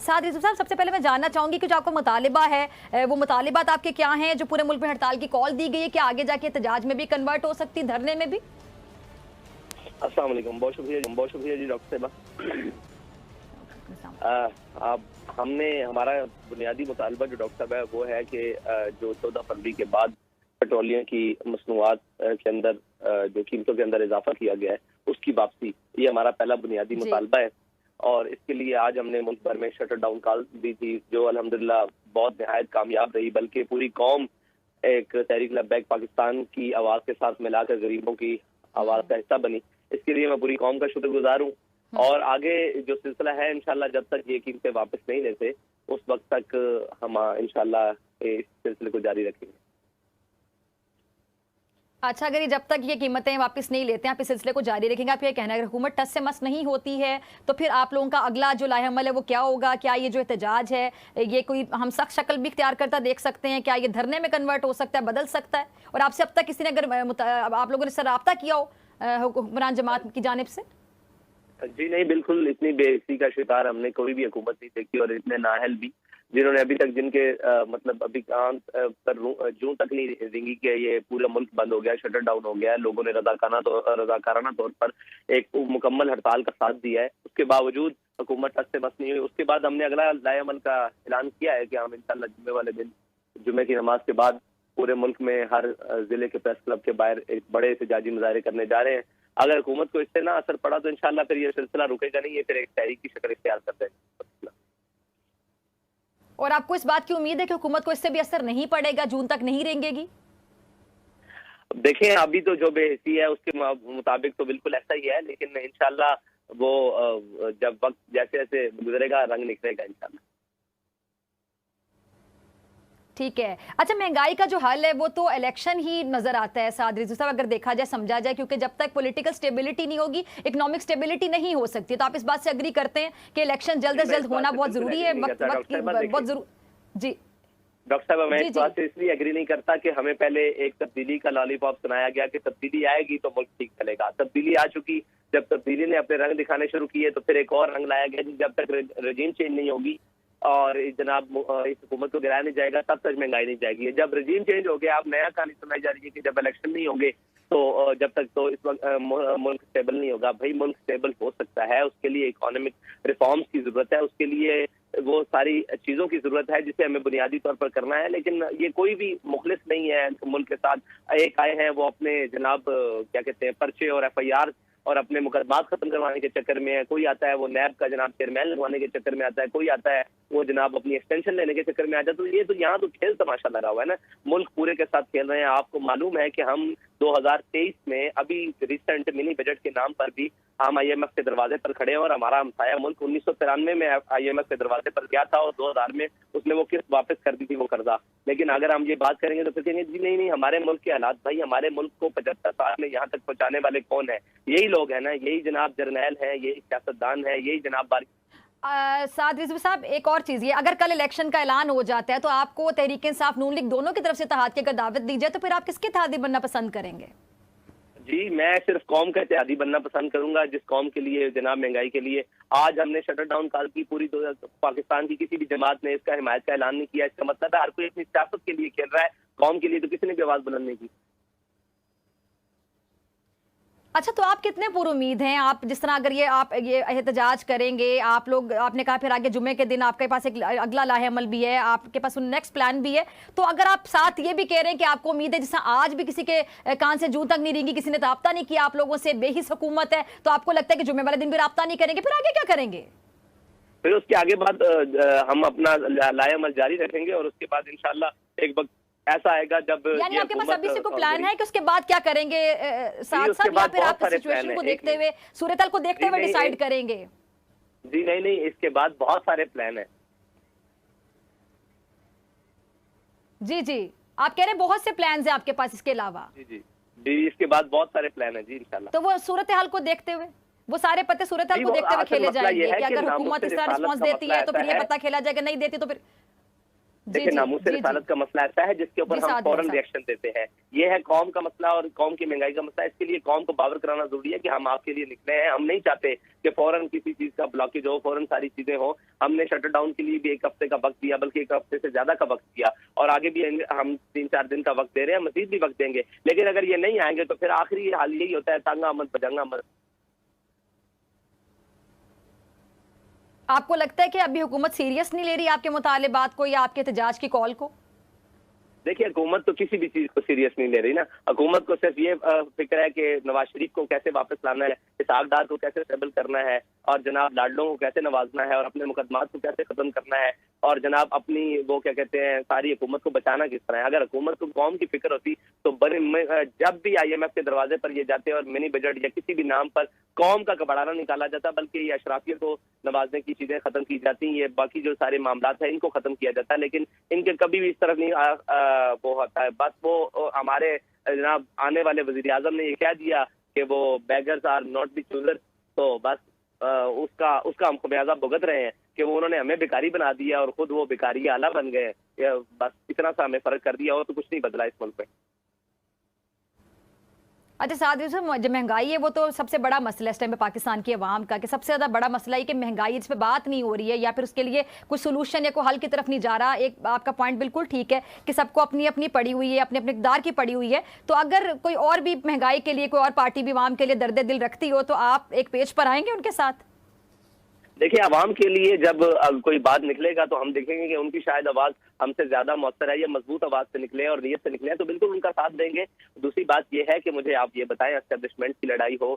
साथ रिजवी साहब, सबसे पहले मैं जानना चाहूंगी कि जो आपका मुतालिबा है वो मुतालिबात आपके क्या हैं जो पूरे मुल्क में हड़ताल की कॉल दी गई है, क्या आगे जाके एहतजाज में भी कन्वर्ट हो सकती, धरने में भी? अस्सलाम वालेकुम, बहुत शुक्रिया जी डॉक्टर साहबा। आप हमने हमारा बुनियादी मुतालबा जो डॉक्टर साहब है वो है कि जो 14 फरवरी के बाद पेट्रोलियम की मसनूआत के अंदर जो कीमतों के अंदर इजाफा किया गया है उसकी वापसी, ये हमारा पहला बुनियादी मुतालबा है। और इसके लिए आज हमने मुल्क भर में शटर डाउन कॉल दी थी जो अल्हम्दुलिल्लाह बहुत नहायत कामयाब रही, बल्कि पूरी कौम एक तहरीक लब्बैक पाकिस्तान की आवाज़ के साथ मिलाकर गरीबों की आवाज़ का हिस्सा बनी। इसके लिए मैं पूरी कौम का शुक्रगुजार हूँ। और आगे जो सिलसिला है इंशाल्लाह जब तक ये कीमतें वापस नहीं लेते उस वक्त तक हम इंशाल्लाह इस सिलसिले को जारी रखेंगे। अच्छा, अगर ये जब तक ये कीमतें वापस नहीं लेते हैं आप इस सिलसिले को जारी रखेंगे, आप ये कहना है अगर हुकूमत टस से मस नहीं होती है तो फिर आप लोगों का अगला जो लाहेअमल है वो क्या होगा? क्या ये जो एहतजाज है ये कोई हम सख्त शक्ल भी इख्तियार करता देख सकते हैं? क्या ये धरने में कन्वर्ट हो सकता है, बदल सकता है? और आपसे अब तक किसी ने अगर आप लोगों ने इससे रब्ता किया हो हुक्मरान जमात की जानिब से? जी नहीं, बिल्कुल इतनी बेइज्जती का शिकार हमने कोई भी हुकूमत नहीं देखी और इतने नाअहल भी जिन्होंने अभी तक जिनके मतलब अभी कान पर जूं तक नहीं रेंगी कि ये पूरा मुल्क बंद हो गया, शटर डाउन हो गया है, लोगों ने रजाकाराना तौर पर एक मुकम्मल हड़ताल का साथ दिया है, उसके बावजूद हुकूमत टस से बस नहीं हुई। उसके बाद हमने अगला लाएअमल का ऐलान किया है कि हम इंशाल्लाह जुम्मे वाले दिन, जुम्मे की नमाज के बाद पूरे मुल्क में हर जिले के प्रेस क्लब के बाहर एक बड़े एहतजाजी मुजाहरे करने जा रहे हैं। अगर हुकूमत को इससे ना असर पड़ा तो इंशाल्लाह फिर ये सिलसिला रुकेगा नहीं, ये फिर एक तहरीक की शक्ल इख्तियार कर देगा। और आपको इस बात की उम्मीद है कि हुकूमत को इससे भी असर नहीं पड़ेगा, जून तक नहीं रेंगेगी? देखें, अभी तो जो बेहसी है उसके मुताबिक तो बिल्कुल ऐसा ही है, लेकिन इंशाल्लाह वो जब वक्त जैसे जैसे गुजरेगा रंग निकलेगा इंशाल्लाह। ठीक है। अच्छा, महंगाई का जो हल है वो तो इलेक्शन ही नजर आता है साद रिजवी साहब, अगर देखा जाए समझा जाए, क्योंकि जब तक पॉलिटिकल स्टेबिलिटी नहीं होगी इकोनॉमिक स्टेबिलिटी नहीं हो सकती। तो आप इस बात से एग्री करते हैं कि इलेक्शन जल्द से जल्द होना बहुत जरूरी है, वक्त बहुत जरूरी? जी डॉक्टर साहब, मैं इस बात से इसलिए एग्री नहीं करता कि हमें पहले एक तब्दीली का लॉलीपॉप सुनाया गया कि तब्दीली आएगी तो मुल्क ठीक चलेगा। तब्दीली आ चुकी, जब तब्दीली ने अपने रंग दिखाने शुरू किए तो फिर एक और रंग लाया गया। जब तक रजीम चेंज नहीं होगी और जनाब इस हुकूमत को गिराया नहीं जाएगा तब तक महंगाई नहीं जाएगी। जब रजीम चेंज हो गया, अब नया कहानी सुनाई जा रही है कि जब इलेक्शन नहीं होंगे तो जब तक तो इस वक्त मुल्क स्टेबल नहीं होगा। भाई मुल्क स्टेबल हो सकता है, उसके लिए इकोनॉमिक रिफॉर्म्स की जरूरत है, उसके लिए वो सारी चीजों की जरूरत है जिसे हमें बुनियादी तौर पर करना है। लेकिन ये कोई भी मुखलिस नहीं है मुल्क के साथ। एक आए हैं वो अपने जनाब क्या कहते हैं पर्चे और FIR और अपने मुकदमात खत्म करवाने के चक्कर में है, कोई आता है वो नैब का जनाब चेयरमैन लगवाने के चक्कर में आता है, कोई आता है वो जनाब अपनी एक्सटेंशन लेने के चक्कर में आता है। तो ये तो यहाँ तो खेल तमाशा लगा हुआ है ना, मुल्क पूरे के साथ खेल रहे हैं। आपको मालूम है कि हम 2023 में अभी रिसेंट मिनी बजट के नाम पर भी हम IMF के दरवाजे पर खड़े हैं और हमारा हमसाया मुल्क 1993 में IMF के दरवाजे पर गया था और 2000 में उसने वो किस्त वापस कर दी थी, वो कर्जा। लेकिन अगर हम ये बात करेंगे तो फिर कहेंगे जी नहीं हमारे मुल्क के हालात, भाई हमारे मुल्क को 75 साल में यहाँ तक पहुँचाने वाले कौन है? यही लोग है ना, यही जनाब जर्नैल है, यही सियासतदान है, यही जनाब साद रिजवी साहब, एक और चीज, ये अगर कल इलेक्शन का ऐलान हो जाता है तो आपको तहरीक इंसाफ नून लीग दोनों की तरफ से इत्तेहाद की अगर दावत दी जाए तो फिर आप किसके इत्तेहादी बनना पसंद करेंगे? जी मैं सिर्फ कौम का इत्तेहादी बनना पसंद करूंगा, जिस कौम के लिए जनाब महंगाई के लिए आज हमने शटर डाउन कॉल की। पूरी पाकिस्तान की किसी भी जमात ने इसका हिमायत का ऐलान नहीं किया। इसका मतलब है हर कोई अपनी सियासत के लिए खेल रहा है, कौम के लिए तो किसी ने भी आवाज बुलंद नहीं की। अच्छा, तो आप कितने पुरुमीद हैं? आप जिस तरह अगर आप ये एहतजाज करेंगे, आप लोग, आपने कहा फिर आगे जुम्मे के दिन आपके पास एक अगला लाहेअमल भी है, आपके पास नेक्स्ट प्लान भी है, तो अगर आप साथ ये भी कह रहे हैं कि आपको उम्मीद है, जैसा आज भी किसी के कान से जूं तक नहीं रेंगी, किसी ने राब्ता नहीं किया आप लोगों से, बेहिस हुकूमत है, तो आपको लगता है कि जुम्मे वाले दिन भी राब्ता नहीं करेंगे, फिर आगे क्या करेंगे? फिर उसके आगे बाद हम अपना लाहेअमल जारी रखेंगे और उसके बाद इंशाल्लाह एक वक्त ऐसा आएगा जब, यानी आपके पास अभी से कोई प्लान है कि उसके बाद क्या करेंगे साथ साथ, या फिर आप सिचुएशन को देखते हुए, सूरत को देखते हुए डिसाइड करेंगे? जी नहीं, इसके बाद बहुत सारे प्लान है। जी आप कह रहे हैं बहुत से प्लान है आपके पास इसके अलावा? जी इसके बाद बहुत सारे प्लान है जी इंशाल्लाह। तो वो सूरत हाल को देखते हुए, वो सारे पत्ते सूरत हाल को देखते हुए खेले जाएंगे कि अगर हुकूमत इस तरह रिस्पॉन्स देती है तो फिर ये पता खेला जाएगा, नहीं देती तो फिर? देखिए, नामूस रिसालत का मसला ऐसा है जिसके ऊपर हम फौरन रिएक्शन देते हैं। ये है कौम का मसला और कौम की महंगाई का मसला। इसके लिए कौम को बावर कराना जरूरी है कि हम आपके लिए निकले हैं। हम नहीं चाहते कि फौरन किसी चीज का ब्लॉकेज हो, फौरन सारी चीजें हो। हमने शटर डाउन के लिए भी 1 हफ्ते का वक्त दिया, बल्कि 1 हफ्ते से ज्यादा का वक्त दिया, और आगे भी हम 3-4 दिन का वक्त दे रहे हैं, मजीद भी वक्त देंगे। लेकिन अगर ये नहीं आएंगे तो फिर आखिरी हाल यही होता है, तांगा मत बजंगा मत। आपको लगता है कि अभी हुकूमत सीरियस नहीं ले रही आपके मुतालिबात को या आपके एहतजाज की कॉल को? देखिए, हुकूमत तो किसी भी चीज को सीरियस नहीं ले रही ना। हुकूमत को सिर्फ ये फिक्र है कि नवाज शरीफ को कैसे वापस लाना है, इसहाक डार को कैसे स्टेबल करना है, और जनाब लाडलों को कैसे नवाजना है, और अपने मुकदमात को कैसे खत्म करना है, और जनाब अपनी वो क्या कहते हैं सारी हुकूमत को बचाना किस तरह है। अगर हुकूमत को कौम की फिक्र होती तो जब भी IMF के दरवाजे पर ये जाते और मिनी बजट या किसी भी नाम पर कौम का कबाड़ा निकाला जाता, बल्कि ये अशराफियत को नवाजने की चीजें खत्म की जाती, ये बाकी जो सारे मामला है इनको खत्म किया जाता। लेकिन इनके कभी भी इस तरफ नहीं वो होता है। बस वो हमारे जनाब आने वाले वजीर आजम ने ये कह दिया कि वो beggars are not the chooser, तो बस उसका हम खमियाजा भुगत रहे हैं कि वो उन्होंने हमें भिखारी बना दिया और खुद वो भिखारी आला बन गए। बस इतना सा हमें फर्क कर दिया और तो कुछ नहीं बदला इस मुल्क में। अच्छा साथ ही जो महंगाई है वो तो सबसे बड़ा मसला है इस टाइम पे पाकिस्तान की आवाम का, कि सबसे ज़्यादा बड़ा मसला है कि महंगाई इस पे बात नहीं हो रही है या फिर उसके लिए कुछ सोल्यूशन या कोई हल की तरफ नहीं जा रहा। एक आपका पॉइंट बिल्कुल ठीक है कि सबको अपनी अपनी पड़ी हुई है, अपने अपने इक़दार की पड़ी हुई है। तो अगर कोई और भी महंगाई के लिए कोई और पार्टी भी आवाम के लिए दर्द दिल रखती हो तो आप एक पेज पर आएंगे उनके साथ? देखिए, आवाम के लिए जब कोई बात निकलेगा तो हम देखेंगे कि उनकी शायद आवाज हमसे ज्यादा मौसर है, या मजबूत आवाज से निकले और नीयत से निकले, तो बिल्कुल उनका साथ देंगे। दूसरी बात यह है कि मुझे आप ये बताएं, एस्टेब्लिशमेंट की लड़ाई हो,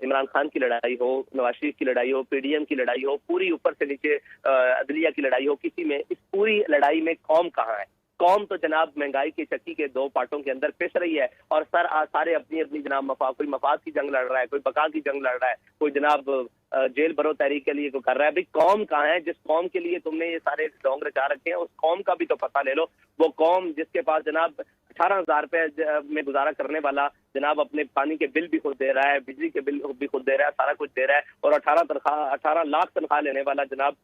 इमरान खान की लड़ाई हो, नवाज शरीफ की लड़ाई हो, PDM की लड़ाई हो, पूरी ऊपर से नीचे अदलिया की लड़ाई हो, किसी में इस पूरी लड़ाई में कौम कहाँ है? कौम तो जनाब महंगाई की चक्की के 2 पार्टों के अंदर पिस रही है और सारे अपनी अपनी जनाब कोई मफाद की जंग लड़ रहा है, कोई बका की जंग लड़ रहा है, कोई जनाब जेल भरो तहरीक के लिए को कर रहा है। भाई कौम कहाँ है? जिस कौम के लिए तुमने ये सारे ढोंग रचा रखे हैं उस कौम का भी तो पता ले लो। वो कौम जिसके पास जनाब 18,000 रुपए में गुजारा करने वाला जनाब अपने पानी के बिल भी खुद दे रहा है, बिजली के बिल भी खुद दे रहा है, सारा कुछ दे रहा है, और 18 लाख तनख्वाह लेने वाला जनाब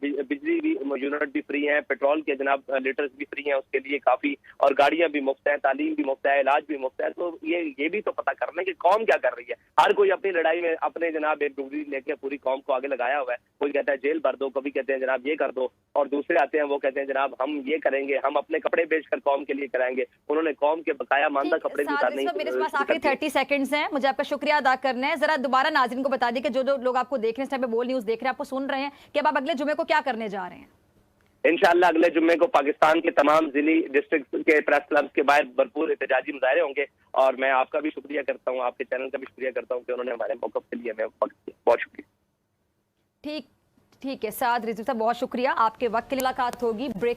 बिजली भी यूनिट भी फ्री है, पेट्रोल के जनाब लीटर्स भी फ्री हैं उसके लिए काफी, और गाड़ियां भी मुफ्त है, तालीम भी मुफ्त है, इलाज भी मुफ्त है। तो ये भी तो पता करने की कौम क्या कर रही है। हर कोई अपनी लड़ाई में अपने जनाब एक डुगरी लेके पूरी कौम को आगे लगाया हुआ है। कोई कहता है जेल भर दो, कभी कहते हैं जनाब ये कर दो, और दूसरे आते हैं वो कहते हैं जनाब हम ये करेंगे, हम अपने कपड़े बेचकर कौम के लिए कराएंगे। उन्होंने कौम के बकाया मानदा कपड़े भी उतारने नहीं। मेरे पास आखिरी 30 सेकंड्स हैं, मुझे आपका शुक्रिया अदा करना है। जरा दोबारा नाज़रीन को बता दी कि जो लोग आपको देख रहे हैं इस टाइम पे बोल न्यूज़ देख रहे हैं, आपको सुन रहे हैं कि अब आप अगले जुमे को क्या करने जा रहे हैं? इंशाअल्लाह अगले जुम्मे को पाकिस्तान के तमाम जिली डिस्ट्रिक्ट के प्रेस क्लब के बाहर भरपूर एहतजाजी मुजाहरे होंगे, और मैं आपका भी शुक्रिया करता हूँ, आपके चैनल का भी शुक्रिया करता हूँ कि उन्होंने हमारे मौक़िफ़ के लिए हमें वक्त दिया। बहुत शुक्रिया। ठीक है साद रिजवी साहब, बहुत शुक्रिया। आपके वक्त के लिए मुलाकात होगी ब्रेक